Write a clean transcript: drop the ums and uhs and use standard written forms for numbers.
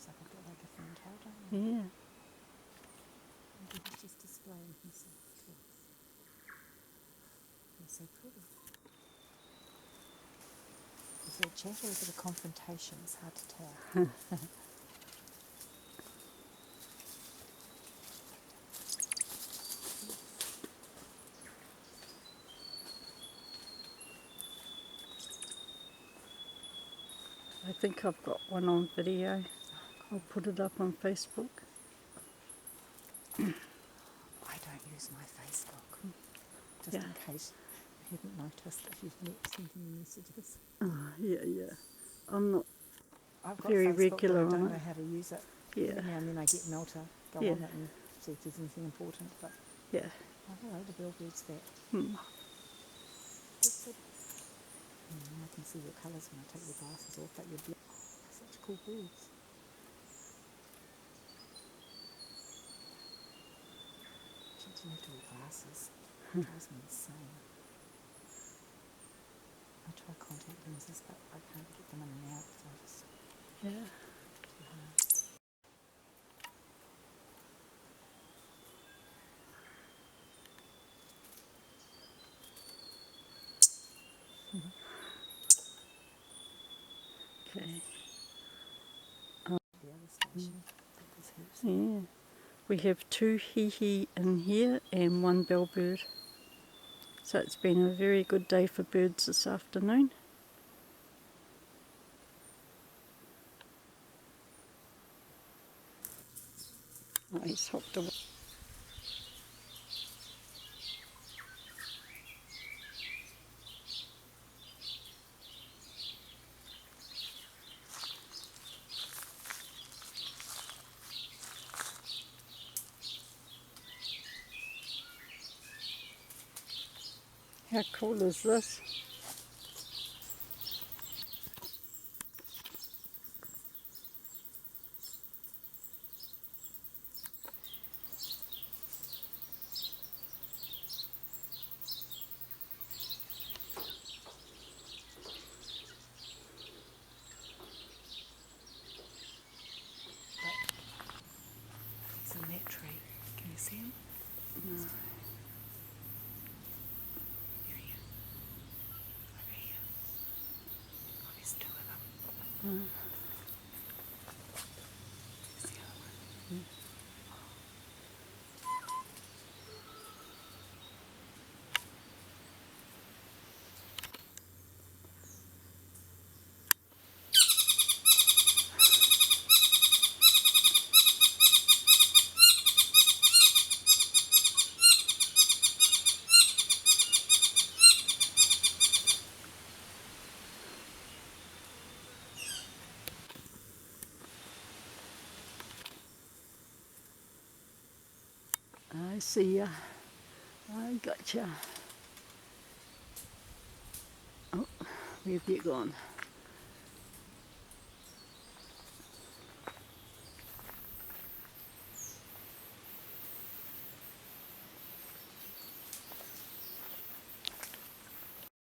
looks like a bit like a fern tail, don't they? Yeah. Maybe he's just displaying himself to us. They're so pretty. Is it a chat or is it a confrontation? It's hard to tell. I think I've got one on video. I'll put it up on Facebook. I don't use my Facebook, just in case you haven't noticed if you've sent me messages. Oh, yeah. I'm not I've got very Facebook, regular but I on don't know it. how to use it. Yeah. Every now and then I get Mel to go Yeah. on it and see if there's anything important, but Yeah. oh hello, the bellbird's back. Hmm. I can see your colours when I take your glasses off, but you're such cool birds. Chicks don't have to wear glasses. It drives me insane. I try contact lenses, but I can't get them in and out, so I just Yeah. too hard. Okay. The other station, there's heaps. Yeah. We have 2 hihi in here and 1 bellbird. So it's been a very good day for birds this afternoon. Oh, he's hopped away. How cool is this? He's in that tree. Can you see him? No. Here he is. Over here. Oh, there's 2 of them. Mm. There's the other one. I see ya. I gotcha. Oh, where have you gone?